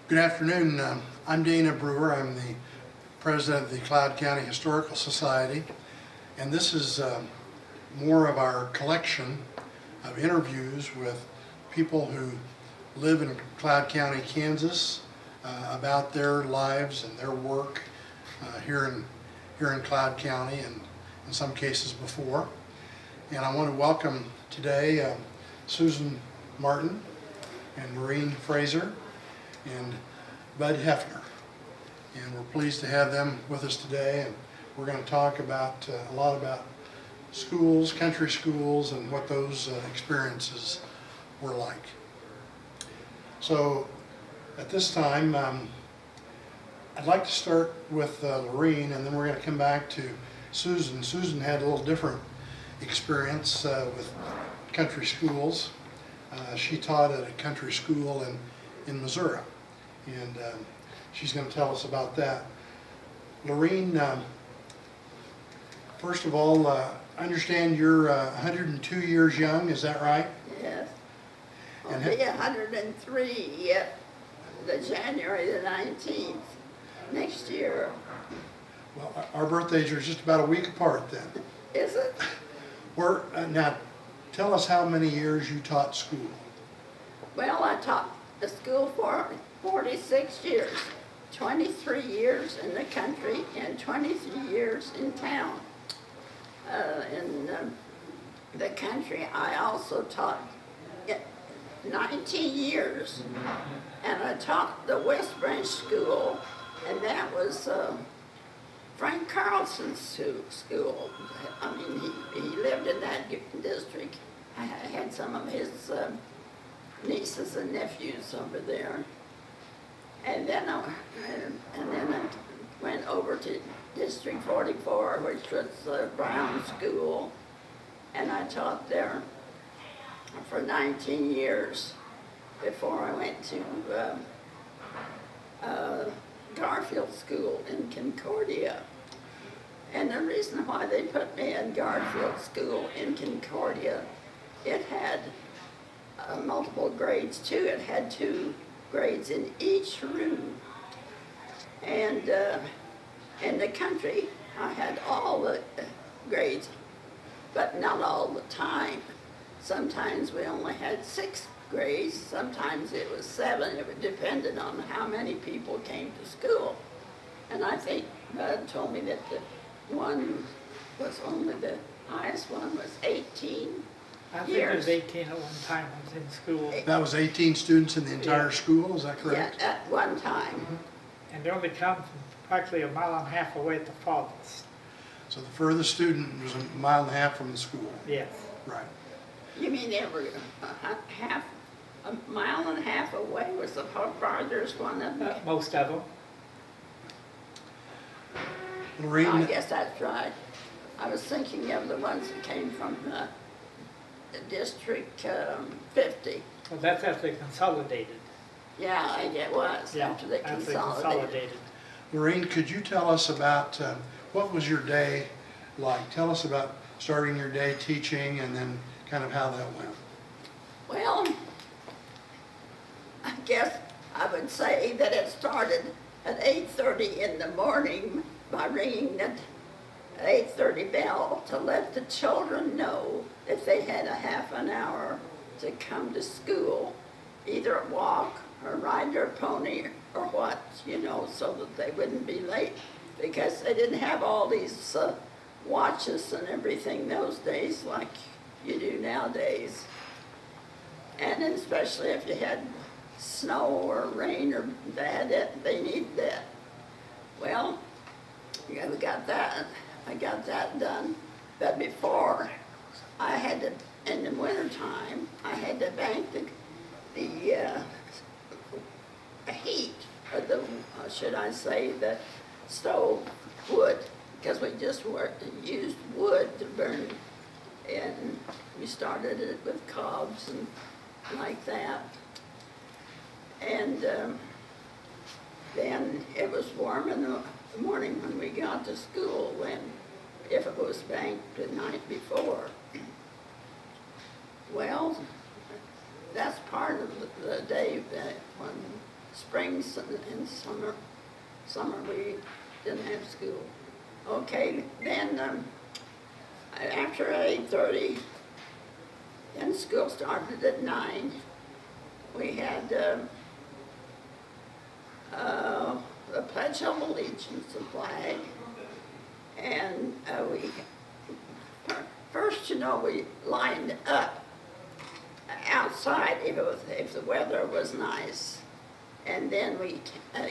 Good afternoon. I'm Dana Brewer. I'm the president of the Cloud County Historical Society, and this is more of our collection of interviews with people who live in Cloud County, Kansas, about their lives and their work here in Cloud County, and in some cases before. And I want to welcome today Susan Martin and Lorene Fraser and Bud Hefner. And we're pleased to have them with us today, and we're going to talk about a lot about schools, country schools, and what those experiences were like. So at this time, I'd like to start with Lorene, and then we're going to come back to Susan. Susan had a little different experience with country schools. She taught at a country school in Missouri, and she's going to tell us about that. Lorene, first of all, I understand you're 102 years young, is that right? Yes. I'll And be 103 the January the 19th next year. Well, our birthdays are just about a week apart then. Is it? Now, tell us how many years you taught school. Well, I taught the school for 46 years, 23 years in the country and 23 years in town. In the country, I also taught 19 years, and I taught the West Branch School, and that was Frank Carlson's school. I mean, he lived in that district. I had some of his nieces and nephews over there. And then I went over to District 44, which was Brown School, and I taught there for 19 years before I went to Garfield School in Concordia. And the reason why they put me in Garfield School in Concordia, it had multiple grades too. It had 2 grades in each room. And in the country, I had all the grades, but not all the time. Sometimes we only had 6 grades, sometimes it was 7. It depended on how many people came to school. And I think Bud told me that the one was only, the highest one was 18 I think it was 18 at one time I was in school. That was 18 students in the entire school, is that correct? Yeah, at one time. And they only come from practically a mile and a half away at the farthest. So the furthest student was a mile and a half from the school. Yes. Right. You mean every a mile and a half away was the farthest one of them? Most of them. Lorene, I guess that's right. I was thinking of the ones that came from District 50. Well, that's after they consolidated. Yeah, it was after they consolidated. Lorene, could you tell us about what was your day like? Tell us about starting your day teaching and then kind of how that went. Well, I guess I would say that it started at 8:30 in the morning by ringing the 8:30 bell to let the children know that they had a half an hour to come to school, either walk or ride their pony or what, so that they wouldn't be late, because they didn't have all these watches and everything those days like you do nowadays. And especially if you had snow or rain or bad, they needed that. Well, yeah, we got that. I got that done. But before, I had to, in the wintertime, I had to bank the heat, or should I say, the stove wood, because we just used wood to burn. And we started it with cobs and like that. And then it was warm in the morning when we got to school, if it was banked the night before. Well, that's part of the day that when springs and summer. Summer we didn't have school. Okay, then after 8:30, then school started at 9. We had the Pledge of Allegiance, the flag, and first, we lined up outside if the weather was nice, and then we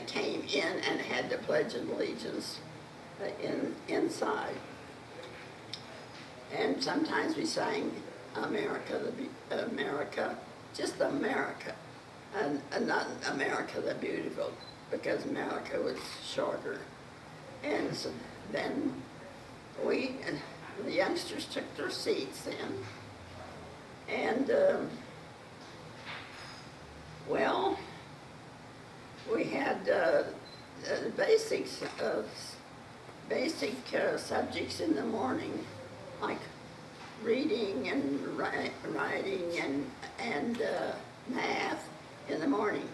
came in and had the Pledge of Allegiance inside. And sometimes we sang America, just America, and not America the Beautiful, because America was shorter. And so then the youngsters took their seats then. And, we had basic subjects in the morning, like reading and writing and math in the morning.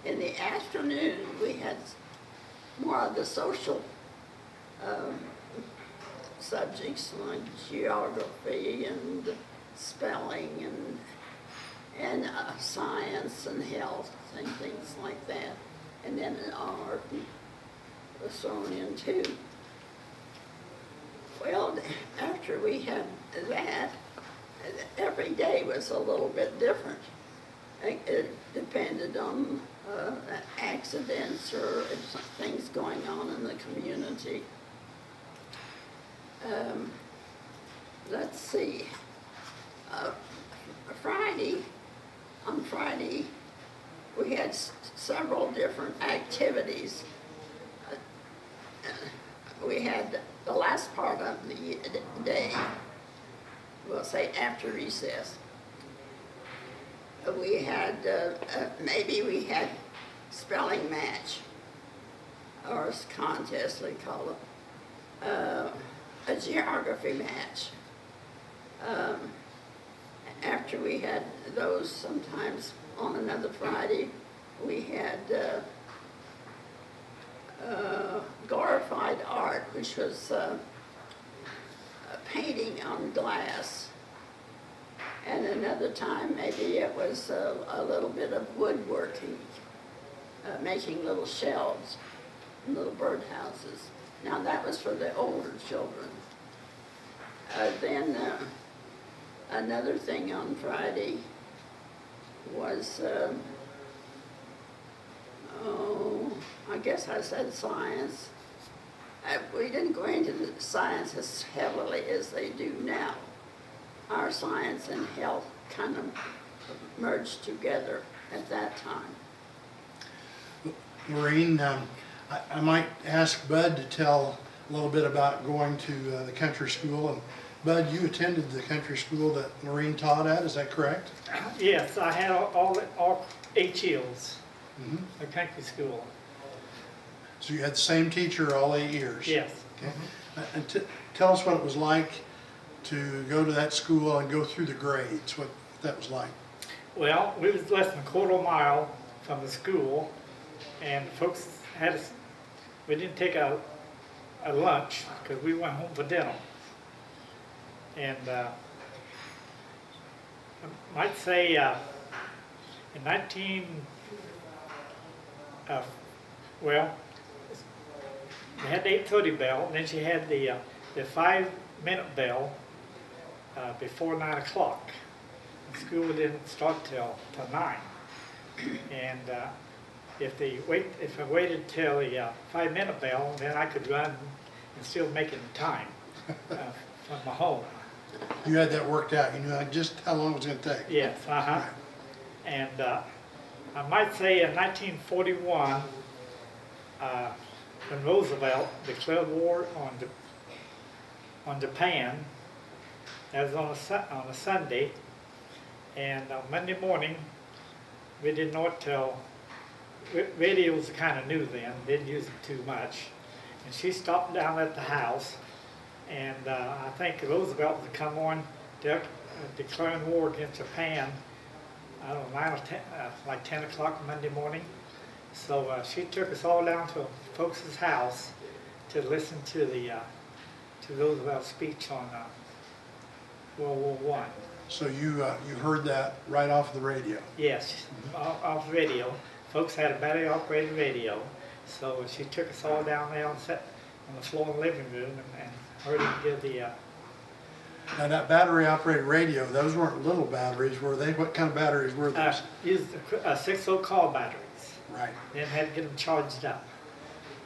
In the afternoon, we had more of the social subjects like geography and spelling and science and health and things like that. And then art was thrown in too. Well, after we had that, every day was a little bit different. It depended on accidents or things going on in the community. Let's see. On Friday, we had several different activities. We had the last part of the day, we'll say after recess. We had, maybe we had spelling match, or a contest, they call it, a geography match. After we had those, sometimes on another Friday, we had glorified art, which was painting on glass. And another time, maybe it was a little bit of woodworking, making little shelves, little birdhouses. Now that was for the older children. Then another thing on Friday was, I guess I said science. We didn't go into the science as heavily as they do now. Our science and health kind of merged together at that time. Lorene, I might ask Bud to tell a little bit about going to the country school. And Bud, you attended the country school that Lorene taught at, is that correct? Yes, I had all 8 years, the country school. So you had the same teacher all 8 years? Yes. Okay. And tell us what it was like to go to that school and go through the grades, what that was like. Well, we was less than a quarter mile from the school, and folks had us, we didn't take a lunch because we went home for dinner. And I might say in we had the 8:30 bell, and then she had the 5-minute bell before 9 o'clock. School didn't start till 9. And if I waited till the 5-minute bell, then I could run and still make it in time from my home. You had that worked out, you knew just how long it was going to take. Yes, Right. And I might say in 1941, when Roosevelt declared war on Japan, that was on a Sunday, and on Monday morning, we didn't know it till, radios were kind of new then, didn't use them too much, and she stopped down at the house, and I think Roosevelt would come on declaring war against Japan, I don't know, 9 or 10, like 10 o'clock Monday morning, So she took us all down to folks' house to listen to the to Roosevelt's speech on World War I. So you heard that right off the radio. Yes, off radio. Folks had a battery operated radio, so she took us all down there and sat on the floor in the living room and heard him give the. Now that battery operated radio, those weren't little batteries, were they? What kind of batteries were those? Used 6-volt car batteries. Right. Then had to get them charged up.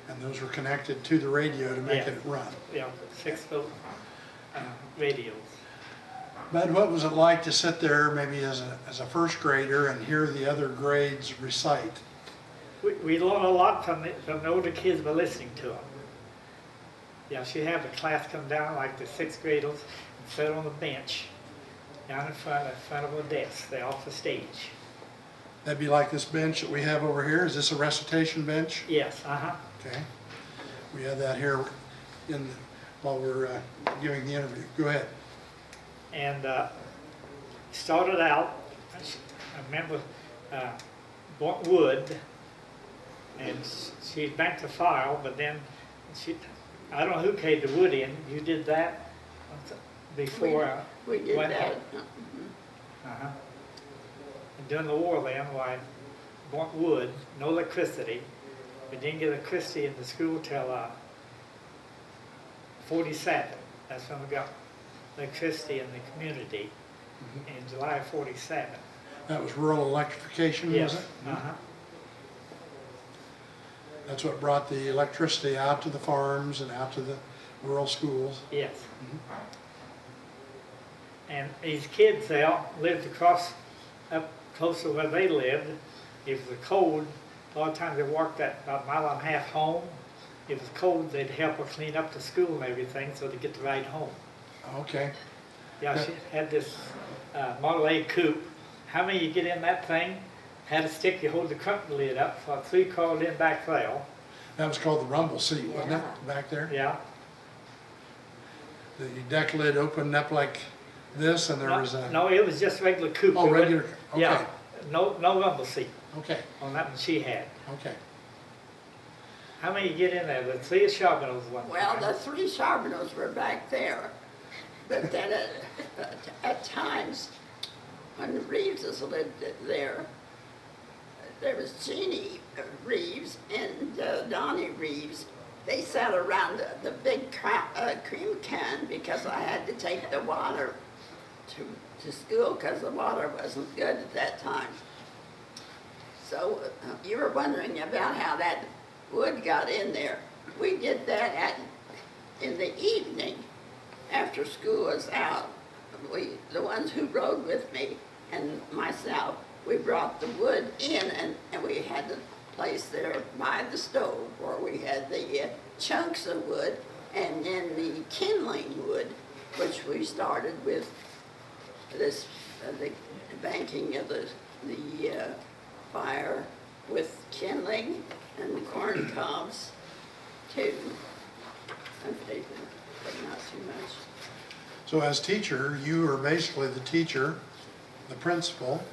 And those were connected to the radio to make Yeah. it run. Yeah, 6-volt radios. Bud, what was it like to sit there maybe as a first grader and hear the other grades recite? We learned a lot from the older kids by listening to them. Yeah, she'd have a class come down like the 6th graders and sit on the bench down in front of a desk. They're off the stage. That'd be like this bench that we have over here. Is this a recitation bench? Yes, Okay. We have that here while we're giving the interview. Go ahead. And started out, I remember bought wood, and she banked the file, but then I don't know who carried the wood in. You did that before? We did went that. home? And during the war then, I bought wood, no electricity. We didn't get electricity in the school till 47. That's when we got electricity in the community in July of 47. That was rural electrification, Yes. was it? That's what brought the electricity out to the farms and out to the rural schools. Yes. And these kids there lived up close to where they lived. If it was cold, a lot of times they walked that about a mile and a half home. If it was cold, they'd help her clean up the school and everything so they get the ride home. Okay. Yeah, she had this Model A coupe. How many you get in that thing? Had a stick, you hold the trunk lid up, so 3 crawled in back there. That was called the rumble seat, wasn't Yeah. it, back there? Yeah. The deck lid opened up like this and there was a... No, it was just regular coupe. Oh, It regular, wasn't- okay, Yeah, no rumble seat okay, on that one she had. okay. How many you get in there? The 3 Charbonneaus one Well, time. the 3 Charbonneaus were back there, but then at times, when the Reeveses lived there, there was Jeannie Reeves and Donnie Reeves. They sat around the big cream can because I had to take the water to school because the water wasn't good at that time. So you were wondering about how that wood got in there. We did that in the evening after school was out. The ones who rode with me and myself, we brought the wood in and we had the place there by the stove where we had the chunks of wood and then the kindling wood, which we started with this, the banking of the fire with kindling and corn cobs too. But not too much. So as teacher, you are basically the teacher, the principal,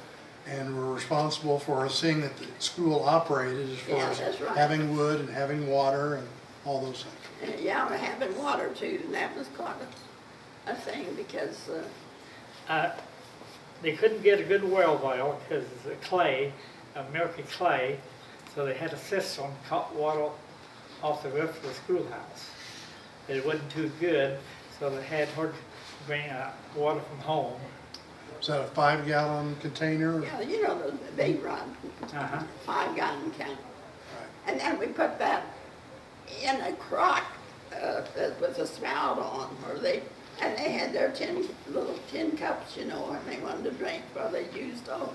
and were responsible for seeing that the school operated as far Yeah, as that's right. having wood and having water and all those things. And yeah, we're having water too, and that was quite a thing because They couldn't get a good well there because it's a clay, American clay, so they had a cistern caught water off the roof of the schoolhouse. But it wasn't too good, so they had her bring water from home. Was that a 5-gallon container? yeah, you know the big run, 5-gallon can. Right. And then we put that in a crock with a spout on, and they had their little tin cups, you know, and they wanted to drink, well, they used those.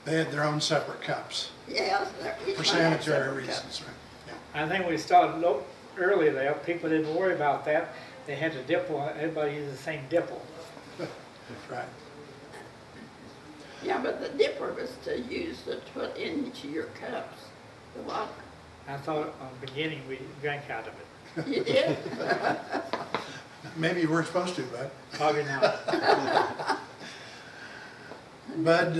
They had their own separate cups Yes, each for one had sanitary separate reasons, cups. right? Yeah. I think we started early there. People didn't worry about that. They had a dipple. Everybody used the same dipple. Right. Yeah, but the dipper was to use to put into your cups, the water. I thought on the beginning we drank out of it. You did? Maybe you weren't supposed to, Bud. Probably not. Bud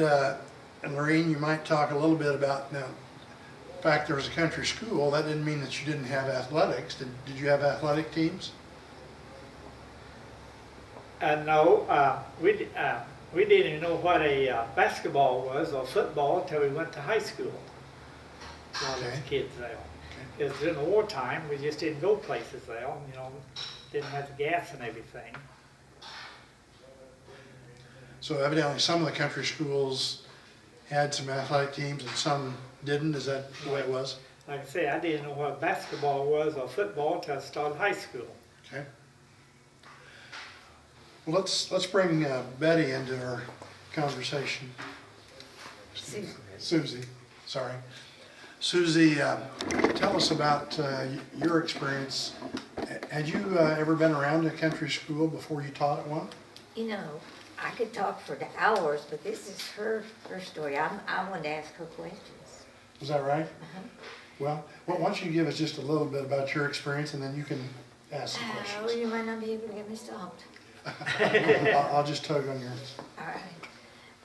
and Lorene, you might talk a little bit about now. fact there was a country school, that didn't mean that you didn't have athletics. Did you have athletic teams? No, we didn't even know what a basketball was or football until we went to high school. All those Okay. kids there. Okay. Because during the wartime, we just didn't go places there, you know, didn't have the gas and everything. So evidently some of the country schools had some athletic teams and some didn't. Is that the way it was? Like I say, I didn't know what basketball was or football until I started high school. Okay. Well, let's bring Betty into our conversation. Susie, sorry. Susie, tell us about your experience. Had you ever been around a country school before you taught at one? You know, I could talk for hours, but this is her story. I wanted to ask her questions. Is that right? Well, why don't you give us just a little bit about your experience and then you can ask some Well, questions. you might not be able to get me stopped. I'll just tug on yours. All right.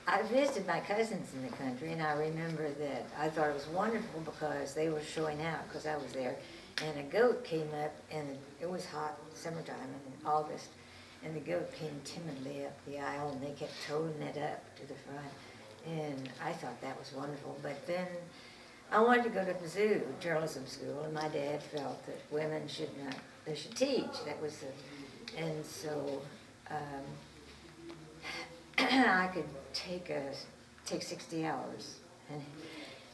I visited my cousins in the country, and I remember that I thought it was wonderful because they were showing out because I was there. And a goat came up, and it was hot, summertime in August, and the goat came timidly up the aisle, and they kept toting it up to the front. And I thought that was wonderful. But then I wanted to go to the zoo, journalism school, and my dad felt that women should not, they should teach. That was the, and so I could take 60 hours.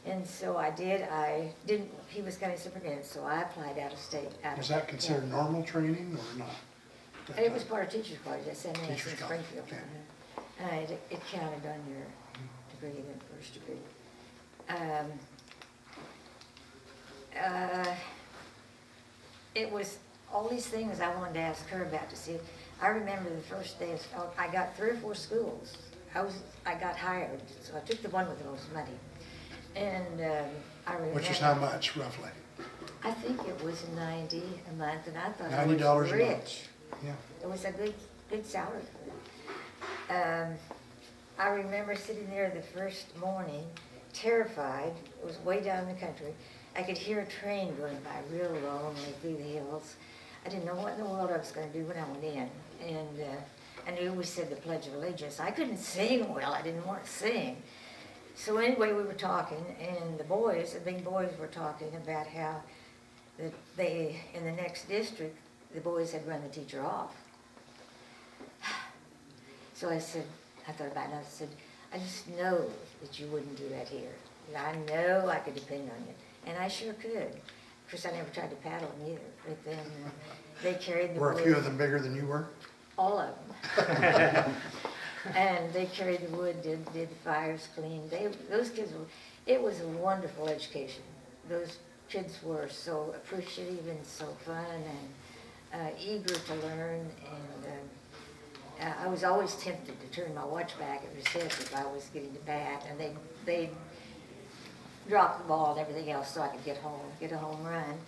And so I did. I didn't, he was county superintendent, so I applied out of state. Was that considered normal training or not? It was part of teacher's college, at St. Anne's Teacher's in college, Springfield. okay. It counted on your degree, the first degree. It was all these things I wanted to ask her about to see. I remember the first day, I got 3 or 4 schools. I got hired, so I took the one with the most money. And I remember. Which is how much, roughly? I think it was $90 a month, and I thought I $90 a was month. rich. Yeah. It was a good salary for them. I remember sitting there the first morning, terrified. It was way down in the country. I could hear a train going by real lonely through the hills. I didn't know what in the world I was going to do when I went in. And I knew we said the Pledge of Allegiance. I couldn't sing well. I didn't want to sing. So anyway, we were talking, and the big boys were talking about how that they, in the next district, the boys had run the teacher off. So I thought about it, and I said, I just know that you wouldn't do that here. And I know I could depend on you. And I sure could. Of course, I never tried to paddle them either. But then they carried the Were a wood. few of them bigger than you were? All of them. And they carried the wood, did the fires clean. Those kids were, it was a wonderful education. Those kids were so appreciative and so fun and eager to learn. And I was always tempted to turn my watch back at recess if I was getting to bat, and they'd drop the ball and everything else so I could get a home run.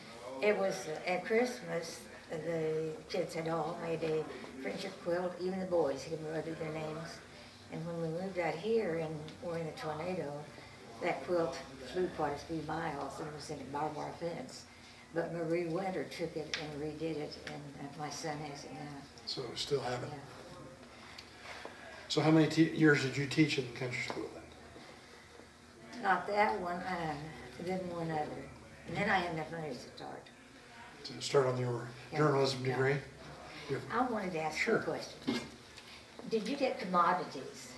It was at Christmas, the kids had all made a friendship quilt, even the boys had embroidered their names. And when we moved out here and were in a tornado, that quilt flew quite a few miles and was in a barbed wire fence. But Marie Winter took it and redid it, and my son has it now. So we still have it. Yeah. So how many years did you teach in the country school then? Not that one, then one other. And then I had enough money to start. To start on your Yeah. journalism Yeah. degree? I wanted to ask you Sure. a question. Did you get commodities?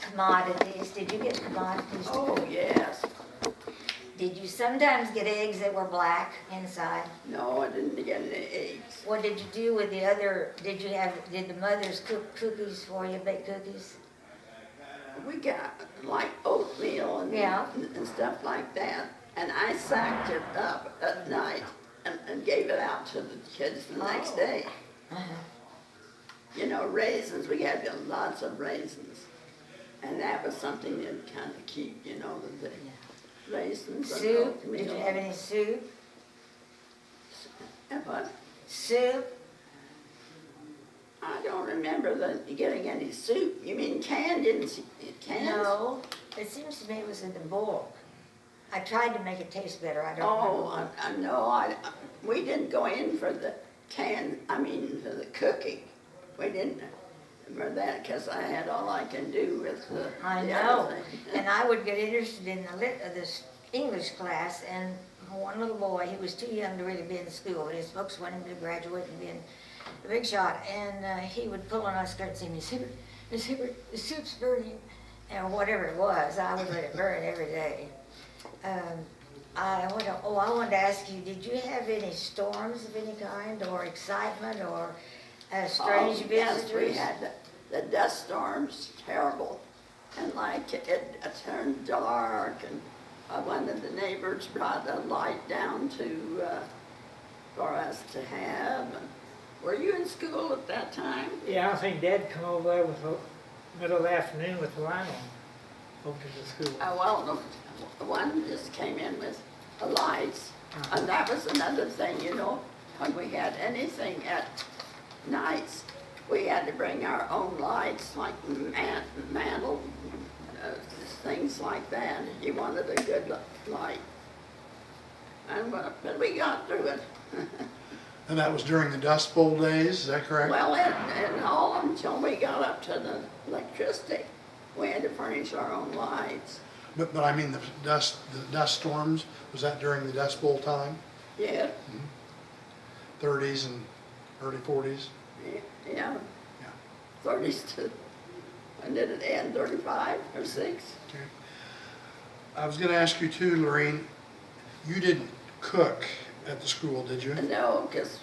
Commodities, did you get commodities? Oh, yes. Did you sometimes get eggs that were black inside? No, I didn't get any eggs. What did you do with the other, did the mothers cook cookies for you, bake cookies? We got like oatmeal and, Yeah. and stuff like that. And I sacked it up at night and gave it out to the kids the next Oh. day. Uh-huh. You know, raisins, we had lots of raisins. And that was something you'd kind of keep, you know, the raisins and Soup, oatmeal. did you have any soup? And what? Soup? I don't remember getting any soup. You mean canned, didn't you? Cans? No, it seems to me it was in the bulk. I I tried to make it taste better, I don't Oh, remember. I know, we didn't go in for the for the cooking. We didn't for that, because I had all I can do with I the know, other thing. and I would get interested in this English class, and one little boy, he was too young to really be in school, but his folks wanted him to graduate and be in the big shot, and he would pull on our skirt and say, Miss Hibbert, the soup's burning, and whatever it was, I would let it burn every day. I wanted to ask you, did you have any storms of any kind, or excitement, or strange visitors? Yes, we had the dust storms, terrible. And like it turned dark, and one of the neighbors brought a light down for us to have. And were you in school at that time? Yeah, I think Dad come over there with the middle of the afternoon with the line on over to the school. Well, the one just came in with the lights. And that was another thing, you know, when we had anything at nights, we had to bring our own lights, like mantle, things like that. You wanted a good light. But we got through it. And that was during the Dust Bowl days, is that correct? Well, and all until we got up to the electricity, we had to furnish our own lights. But I mean, the dust storms, was that during the Dust Bowl time? Yeah, 30s and early 40s? yeah. Yeah. 30s to, when did it end, 35 or 6? Okay. I was going to ask you too, Lorene, you didn't cook at the school, did you? No, because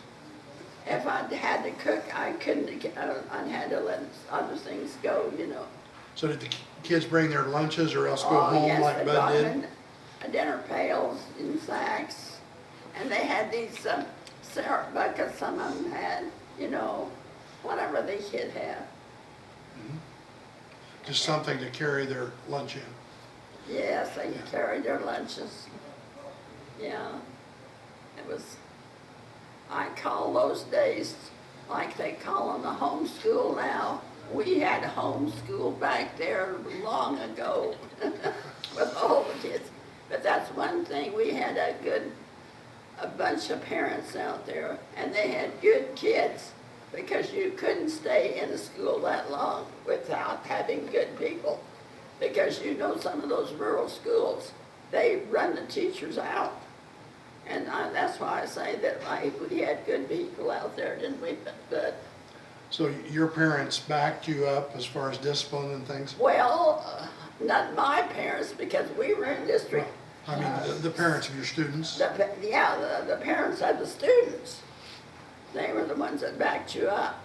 if I had to cook, I couldn't, I had to let other things go, you know. So did the kids bring their lunches or else go Oh, home yes, like they Bud brought did? in dinner pails in sacks, and they had these syrup buckets, some of them had, you know, whatever they should have. Just something to carry their lunch in. Yes, they carried their lunches. Yeah, it was, I call those days like they call them the homeschool now. We had a homeschool back there long ago with all the kids. But that's one thing, we had a bunch of parents out there, and they had good kids, because you couldn't stay in a school that long without having good people. Because you know, some of those rural schools, they run the teachers out. And that's why I say that we had good people out there, didn't we? But So your parents backed you up as far as discipline and things? well, not my parents, because we were in district. I mean, the parents of your students? The parents of the students, they were the ones that backed you up.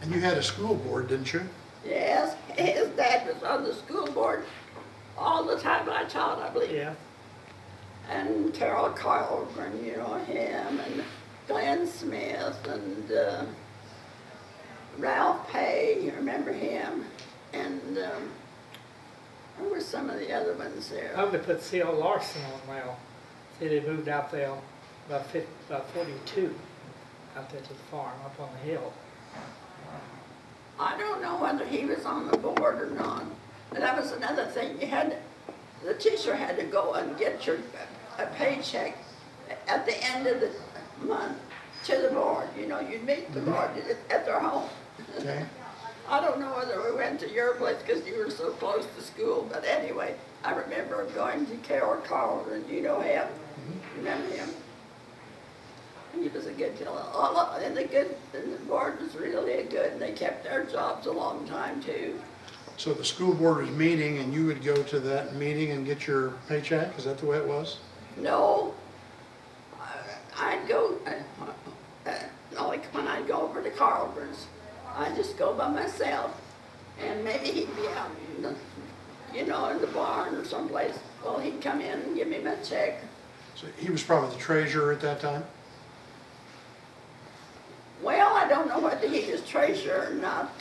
And you had a school board, didn't you? Yes, his dad was on the school board all the time I taught, I believe. Yeah. And Carol Carlgren, you know him, and Glenn Smith, and Ralph Pay, you remember him? And who were some of the other ones there? Probably put C.L. Larson on now. See, they moved out there about 42, out there to the farm, up on the hill. I don't know whether he was on the board or not. But that was another thing. The teacher had to go and get a paycheck at the end of the month to the board. You know, you'd meet the board at their home. Okay. I don't know whether we went to your place because you were so close to school, but anyway, I remember going to Carol Carlton, you know him. Remember him? He was a good fellow. And the board was really good, and they kept their jobs a long time too. So the school board was meeting and you would go to that meeting and get your paycheck? Is that the way it was? No, I'd go, like when I'd go over to Carlton's, I'd just go by myself, and maybe he'd be out in the, you know, in the barn or someplace. Well, he'd come in and give me my check. So he was probably the treasurer at that time? Well, I don't know whether he was treasurer or not.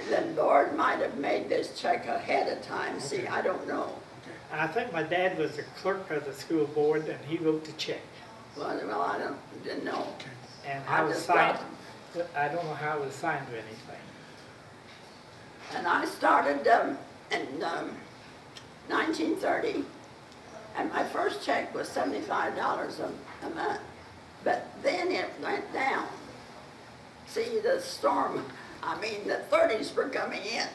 The board might have made this check ahead of time. See, Okay. I don't know. I think my dad was the clerk of the school board, and he wrote the check. Well, I didn't know. And I how it was just signed, got I don't know how it was signed or anything. And I started in 1930 And my first check was $75 a month, but then it went down. See, the storm, I mean, the 30s were coming in.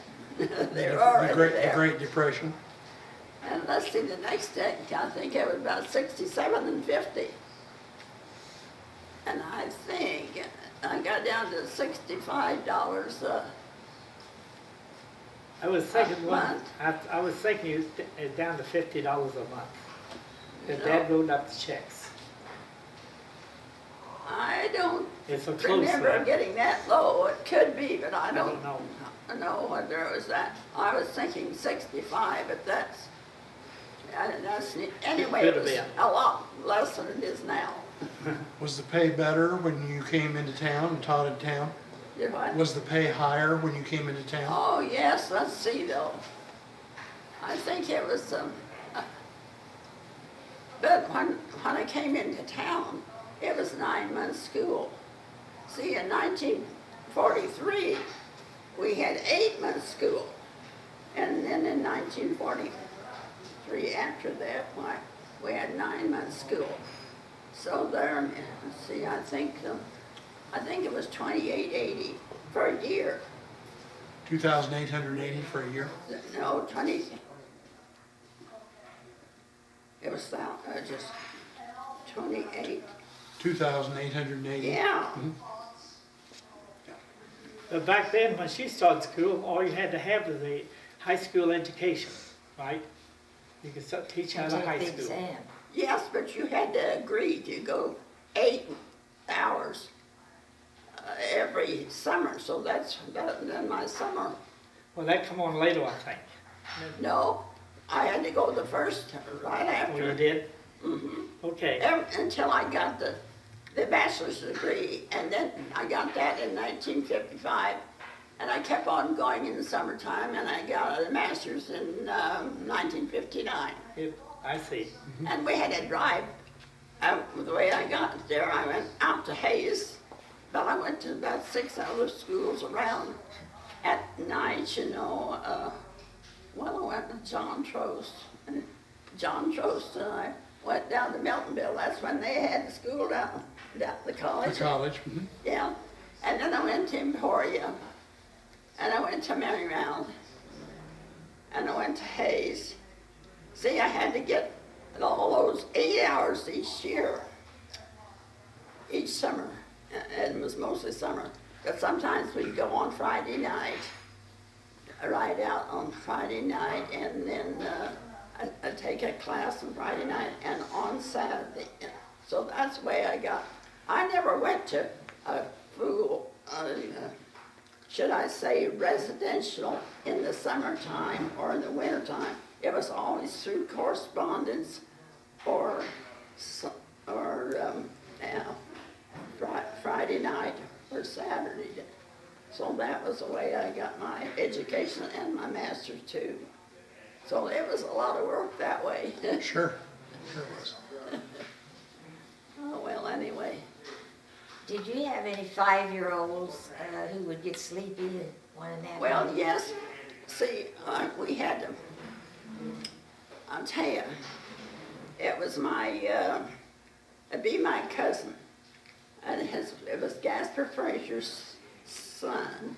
They were already The there. Great Depression. And let's see, the next check, I think it was about 67 and 50. And I think I got down to $65 I was thinking A one, month? I was thinking it's down to $50 a month. If No. Dad wrote up the checks. I don't It's so close remember there. getting that low. It could be, but I don't don't know. know whether it was that. I was thinking 65, but that's anyway, Could it have was been. a lot less than it is now. Was the pay better when you came into town and taught in town? You know what? Was the pay higher when you came into town? Oh, yes, let's see though. I think it was, but when I came into town, it was 9 months school. See, in 1943, we had 8 months school. And then in 1943, after that, why, we had 9 months school. So there, see, I think it was 2880 for a year. 2,880 for a year? No, 20. It was just 28. 2,880? Yeah. But back then, when she started school, all you had to have was a high school education, right? You could start teaching out of high Take the school. exam. Yes, but you had to agree to go 8 hours every summer. So then my summer. Well, that come on later, I think. No, I had to go the first right Oh, after. you did? Mhm. Okay. Until I got the bachelor's degree, and then I got that in 1955, and I kept on going in the summertime, and I got a master's in 1959. I see. And we had to drive. The way I got there, I went out to Hayes, but I went to about 6 other schools around. At night, you know, I went to John Trost, and I went down to Miltonville. That's when they had the school down at the The college. college? Mhm. Yeah. And then I went to Emporia, and I went to Marymount, and I went to Hayes. See, I had to get all those 8 hours each year, each summer. And it was mostly summer. But sometimes we'd go on Friday night, ride out on Friday night, and then I'd take a class on Friday night and on Saturday. So that's the way I never went to a full, should I say, residential in the summertime or in the wintertime. It was always through correspondence or Friday night or Saturday. So that was the way I got my education and my master's too. So it was a lot of work that way. Sure. Sure was. Oh, well, anyway. Did you have any 5-year-olds who would get sleepy and want to nap? Well, yes. See, we had to, I'll tell you, it was it'd be my cousin. And it was Gasper Fraser's son.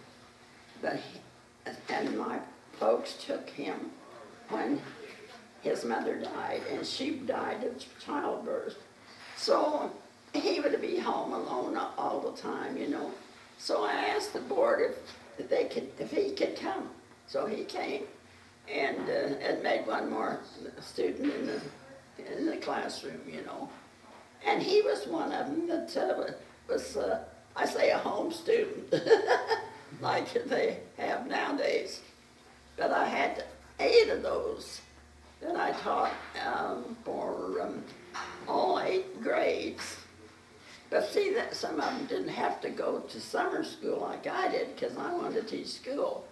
And my folks took him when his mother died, and she died of childbirth. So he would be home alone all the time, you know. So I asked the board if he could come. So he came, and it made one more student in the classroom, you know. And he was one of them that was, I say, a home student, like they have nowadays. But I had 8 of those that I taught for all 8 grades. But see, that some of them didn't have to go to summer school like I did, because I wanted to teach school.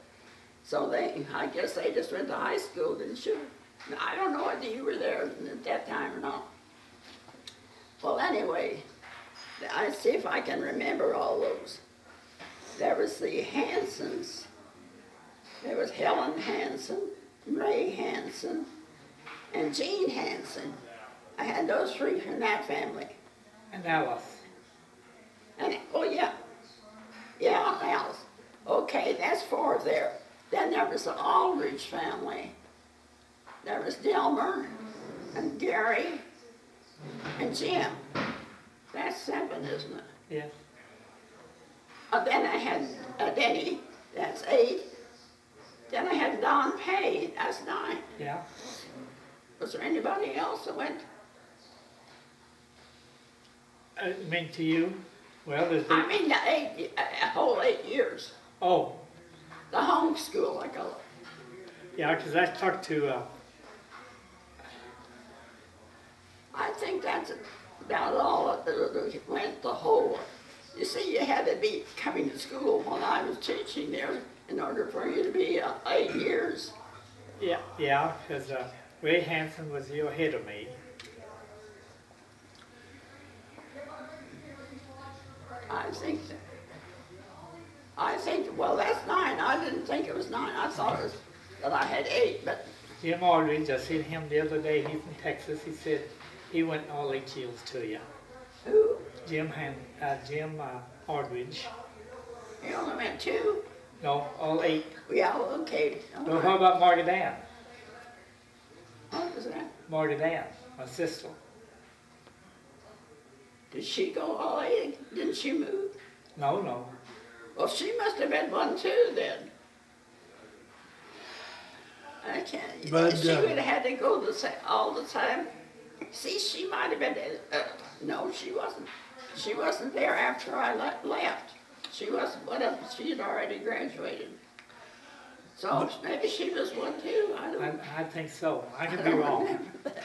So I guess they just went to high school, didn't you? I don't know whether you were there at that time or not. Well, anyway, I see if I can remember all those. There was the Hansons. There was Helen Hanson, Ray Hanson, and Jean Hansen. I had those three from that family. And Alice. And, oh yeah, yeah, Alice. Okay, that's four there. Then there was the Aldridge family. There was Delmer and Gary and Jim. That's seven, isn't it? Yes. Then I had Denny, that's eight. Then I had Don Pay, that's nine. Yeah. Was there anybody else that went? I mean to you? Well, there's I mean, a whole 8 years. oh, The homeschool, I call it. yeah, because I talked to, I think that's about all that went the whole. You see, you had to be coming to school when I was teaching there in order for you to be 8 years. yeah, because Ray Hansen was a year ahead of me. I think, well, that's nine. I didn't think it was nine. I thought it was that I had 8, but Jim Aldridge, I seen him the other day, he's from Texas, he said he went all 8 years to you. who? Jim Aldridge. You only went 2? No, all 8. Yeah, okay. Well, how about Margaret Ann? What was that? Margaret Ann, my sister. Did she go all 8? Didn't she move? No. Well, she must have been 1 too then. I can't. But, She would have had to go all the time. See, she might have been. No, she wasn't. She wasn't there after I left. She wasn't. Whatever. She had already graduated. So maybe she was 1 too. I don't. I think so. I could I be don't wrong. remember that.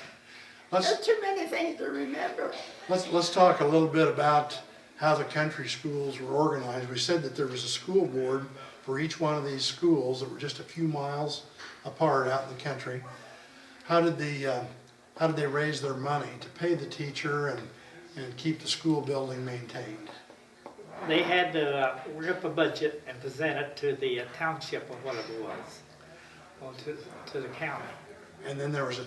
Let's, There's too many things to remember. let's talk a little bit about how the country schools were organized. We said that there was a school board for each one of these schools that were just a few miles apart out in the country. How did they raise their money to pay the teacher and keep the school building maintained? They had to work up a budget and present it to the township or whatever it was, or to the county. And then there was a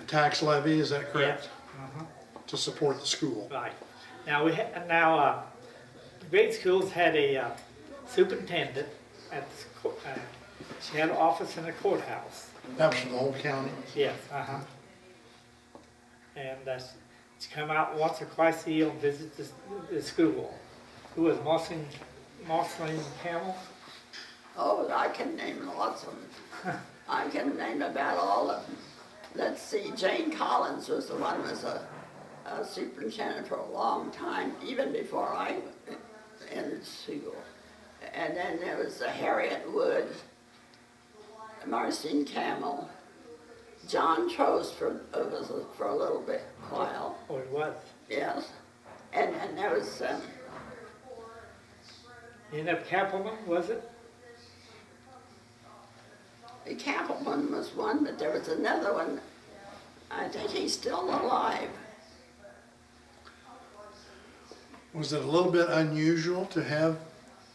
tax levy, is that correct? Yes. Uh-huh. To support the school. Right. Now the grade schools had a superintendent at the she had an office in the courthouse. That was for the whole county? Yes. And she come out once or twice a year and visit the school. Who was Marceline Campbell? Oh, I can name lots of them. I can name about all of them. Let's see, Jane Collins was the one who was a superintendent for a long time, even before I entered school. And then there was Harriet Wood, Marcine Camel, John Trost for a little bit, while, Oh, it was. yes. And then there was, Cappleman, was it? the Campbellman was one, but there was another one. I think he's still alive. Was it a little bit unusual to have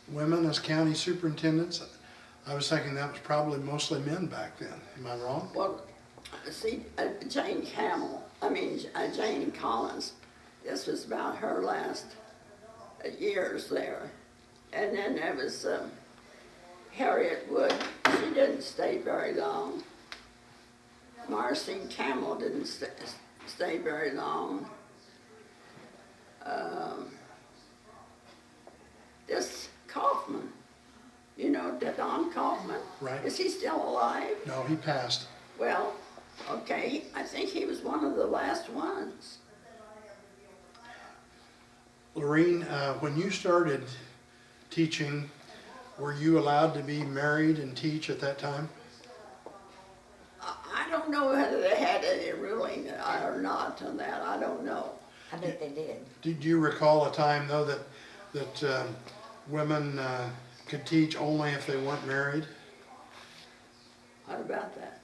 women as county superintendents? I was thinking that was probably mostly men back then. Am I wrong? Well, see, Jane Collins, this was about her last years there. And then there was Harriet Wood. She didn't stay very long. Marcine Camel didn't stay very long. This Kaufman, you know, Don Kaufman. Right. Is he still alive? No, he passed. Well, okay, I think he was one of the last ones. Lorene, when you started teaching, were you allowed to be married and teach at that time? I don't know whether they had any ruling or not on that. I don't know. I bet they did. Did you recall a time, though, that women could teach only if they weren't married? What about that?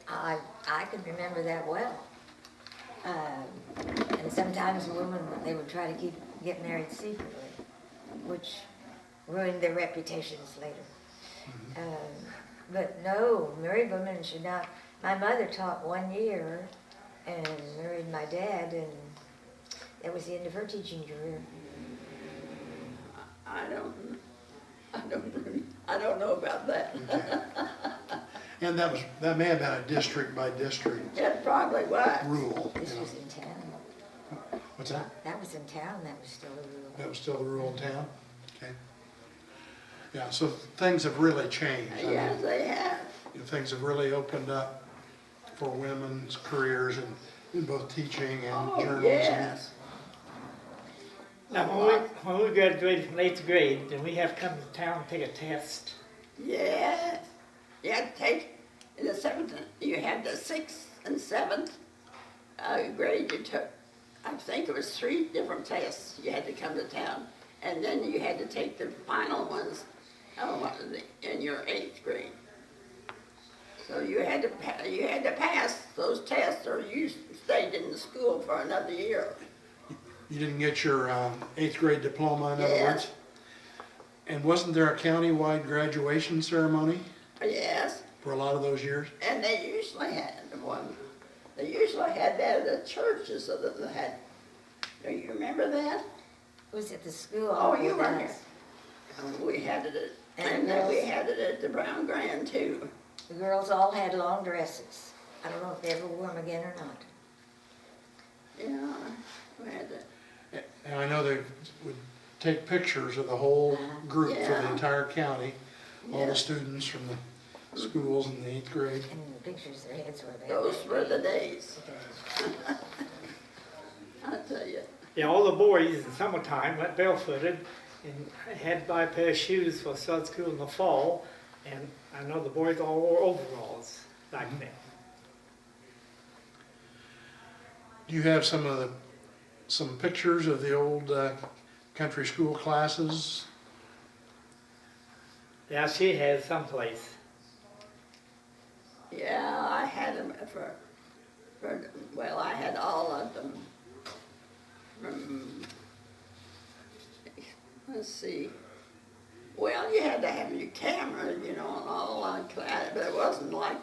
I can remember that well. And sometimes women, they would try to get married secretly, which ruined their reputations later. But no, married women should not. My mother taught 1 year and married my dad, and that was the end of her teaching career. I don't know about that. Okay. And that may have been a district by district It probably was. rule. This you know. was in town. What's that? That was in town, that was still a rule. That was still the rule in town? Okay. Yeah, so things have really changed. I mean, Yes, they have. you know, things have really opened up for women's careers in both teaching and Oh, journalism. yes. Now, when we graduated from 8th grade, then we have to come to town and take a test. Yes. You had to take, in the 7th, you had the 6th and 7th grade, you took, I think it was 3 different tests you had to come to town. And then you had to take the final ones in your 8th grade. So you had to pass those tests or you stayed in the school for another year. You didn't get your 8th grade diploma, in other Yes. words? And wasn't there a countywide graduation ceremony Yes, for a lot of those years? and they usually had one. They usually had that at the churches so that they had, do you remember that? It was at the school. Oh, you with were us. here. We had it at, And and then we girls? had it at the Brown Grand too. The girls all had long dresses. I don't know if they ever wore them again or not. Yeah, we had that. And I know they would take pictures of the whole group for the Yeah. entire county, all the Yeah. students from the schools in the 8th grade. And in the pictures, their heads were big. Those were the days, I tell you. Yeah, all the boys in summertime went barefooted and had to buy a pair of shoes for stud school in the fall. And I know the boys all wore overalls back then. Do you have some pictures of the old country school classes? Yeah, she has someplace. Yeah, I had them well, I had all of them. Let's see. Well, you had to have your camera, you know, and all like that, but it wasn't like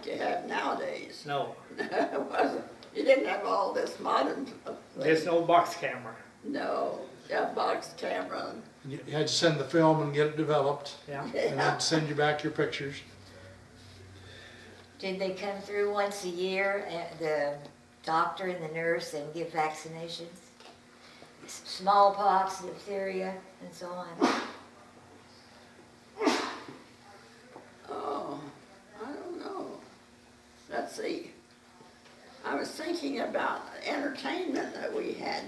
you have nowadays. No, It wasn't. You didn't have all this modern stuff. there's no box camera. No, yeah, box camera. You had to send the film and get it developed, Yeah. and Yeah. then send you back your pictures. Did they come through once a year, the doctor and the nurse, and give vaccinations? Smallpox, diphtheria, and so on. Oh, I don't know. Let's see. I was thinking about entertainment that we had,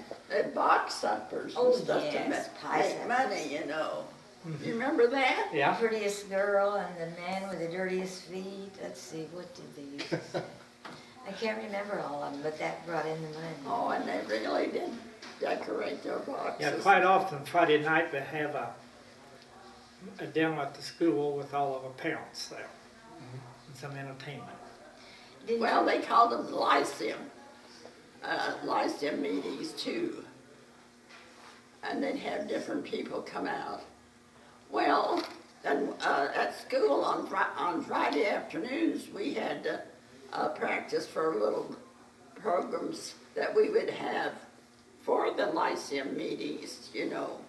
box suppers and Oh, stuff to yes, pie make suppers. money, you know. You remember that? Yeah. Prettiest girl and the man with the dirtiest feet. Let's see, what did they used to say? I can't remember all of them, but that brought in the money. Oh, and they really did decorate their boxes. Yeah, quite often Friday night they have a dinner at the school with all of our parents there. And some entertainment. Didn't Well, they called them lyceum meetings too. And they'd have different people come out. Well, then at school on Friday afternoons, we had to practice for little programs that we would have for the lyceum meetings, you know.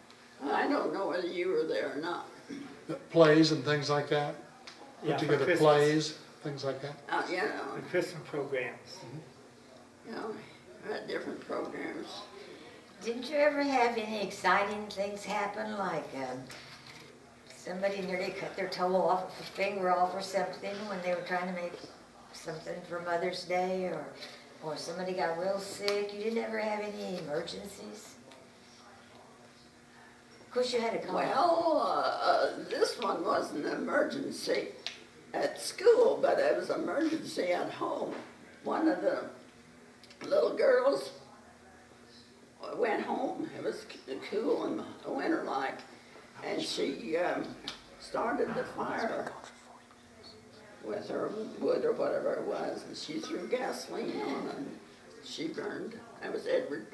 I don't know whether you were there or not. Plays and things like that? Yeah, Put for together Christmas. plays, things like that? You know, The Christmas programs. had different programs. Didn't you ever have any exciting things happen, like somebody nearly cut their toe off, a finger off or something when they were trying to make something for Mother's Day, or somebody got real sick? You didn't ever have any emergencies? Of course you had a call. Well, this one wasn't an emergency at school, but it was an emergency at home. One of the little girls went home. It was cool in the winter like, and she started the fire with her wood or whatever it was, and she threw gasoline on it, and she burned. That was Edward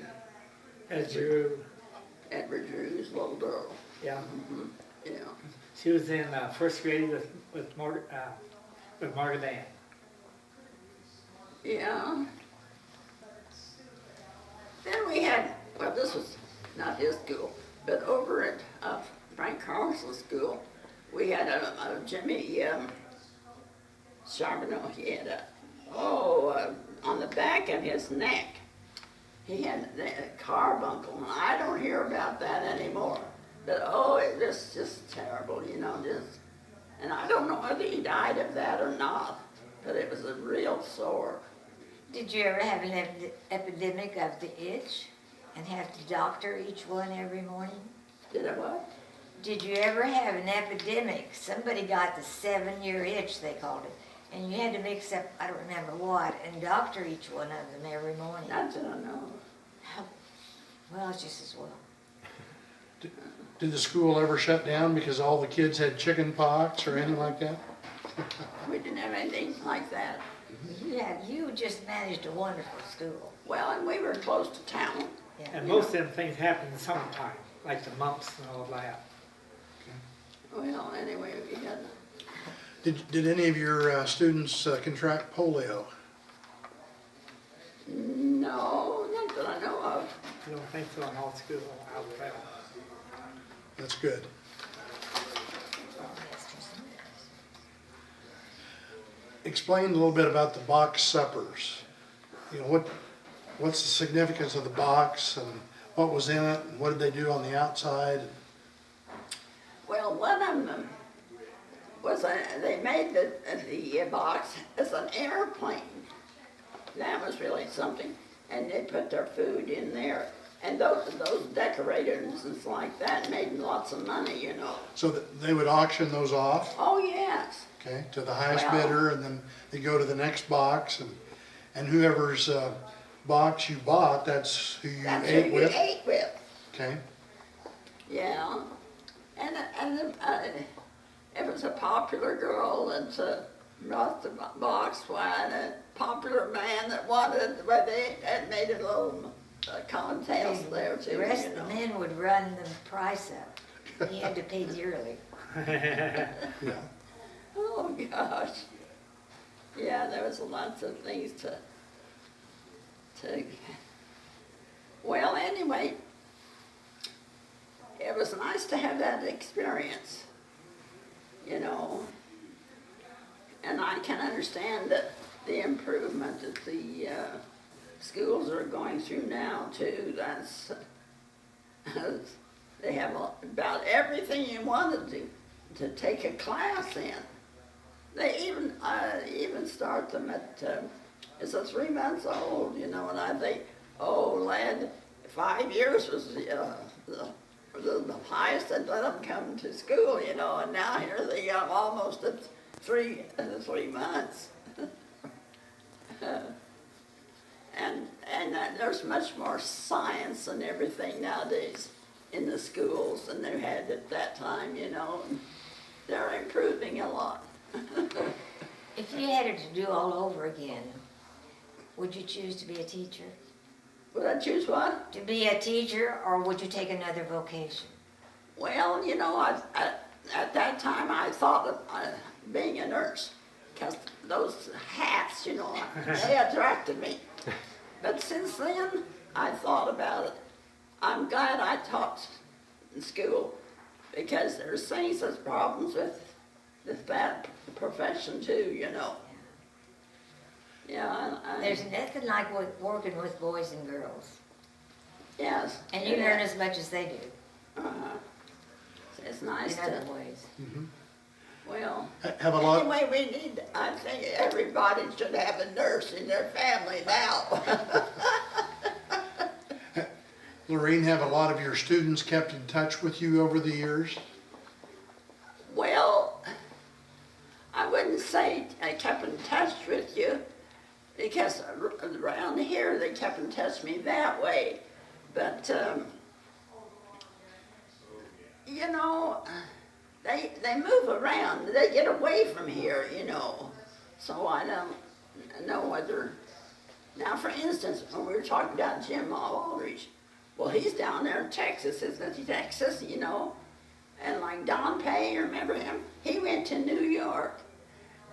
Drew's little girl. Yeah. Yeah. She was in first grade with with Margaret Ann. Yeah. Then we had, well, this was not his school, but over at Frank Carlson's school, we had a Jimmy Charbonneau. He had on the back of his neck, he had a carbuncle. And I don't hear about that anymore. But it was just terrible, and I don't know whether he died of that or not, but it was a real sore. Did you ever have an epidemic of the itch and have to doctor each one every morning? Did I what? Did you ever have an epidemic? Somebody got the 7-year itch, they called it, and you had to mix up, I don't remember what, and doctor each one of them every morning. That's what I know. Well, it's just as well. Did the school ever shut down because all the kids had chicken pox or anything like that? We didn't have anything like that. Yeah, you just managed a wonderful school. Well, and we were close to town. Yeah. And most of them things happen in summertime, like the mumps and all that. Well, anyway, we had. Did any of your students contract polio? No, not that I know of. You don't think so in all school out there. That's good. Explain a little bit about the box suppers. What's the significance of the box and what was in it and what did they do on the outside? Well, one of them was they made the box as an airplane. That was really something, and they put their food in there. And those decorators and like that made lots of money, So they would auction those off, Oh, yes. okay, to the highest Well- bidder, and then they go to the next box, and whoever's box you bought, that's who you That's ate who with? you ate with. Okay, Yeah. And if it's a popular girl that's brought the box, why, and a popular man that wanted, well, they had made a little contest there too. The rest of the men would run the price up. He had to pay dearly. yeah. Oh, gosh. Yeah, there was lots of things to, well, anyway, it was nice to have that experience, and I can understand that the improvement that the schools are going through now too. That's they have about everything you wanted to take a class in. They even start them at it's a 3 months old, and I think, oh lad, 5 years was the highest that let them come to school, and now here they are almost at 3 months. And there's much more science and everything nowadays in the schools than they had at that time, and they're improving a lot. If you had it to do all over again, would you choose to be a teacher? Would I choose what? To be a teacher, or would you take another vocation? Well, at that time I thought of being a nurse, because those hats, they attracted me. But since then, I thought about it. I'm glad I taught in school, because there's things, there's problems with that profession too, Yeah, There's nothing like working with boys and girls. yes. And you learn as much as they do, It's nice in other to, ways. well, Have a lot, anyway, I think everybody should have a nurse in their family now. Lorene, have a lot of your students kept in touch with you over the years? Well, I wouldn't say I kept in touch with you, because around here they kept in touch with me that way. But, they move around, they get away from here, so I don't know whether, now for instance, when we were talking about Jim Aldridge, well, he's down there in Texas, isn't he, Texas, and like Don Pay, remember him? He went to New York,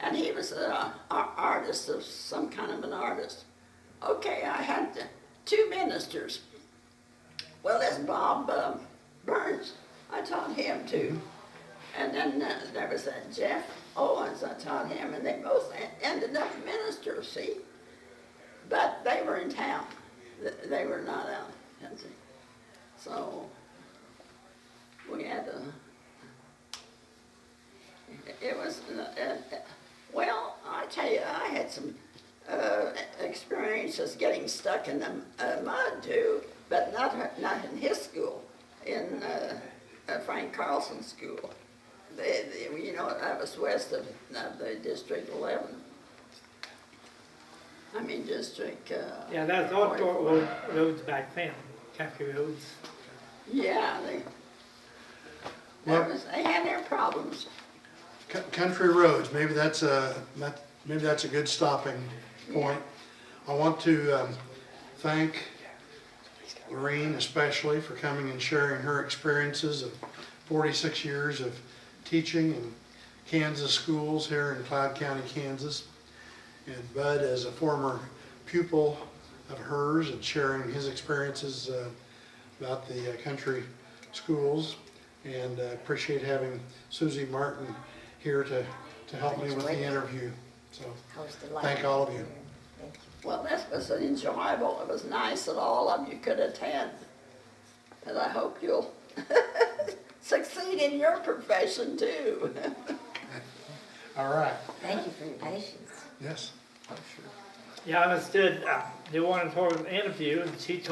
and he was an artist, of some kind of an artist. Okay, I had two ministers. Well, there's Bob Burns. I taught him too. And then there was that Jeff Owens. I taught him, and they both ended up ministers. See, but they were in town. They were not out. See? So we had a. It was well. I tell you, I had some experiences getting stuck in the mud too, but not in his school, in Frank Carlson's school. You know, that was west of the District 11. I mean, District. Yeah, that's outdoor roads back then, country roads. Yeah, they had their problems. Country roads, maybe that's a good stopping point. I want to thank Lorene especially for coming and sharing her experiences of 46 years of teaching in Kansas schools here in Cloud County, Kansas. And Bud as a former pupil of hers and sharing his experiences about the country schools. And appreciate having Susie Martin here to help me with the interview. So I was delighted. thank all of you. Thank you. Well, this was enjoyable. It was nice that all of you could attend. And I hope you'll succeed in your profession too. All right. Thank you for your patience. Yes. Yeah, I understood they wanted for an interview, and she told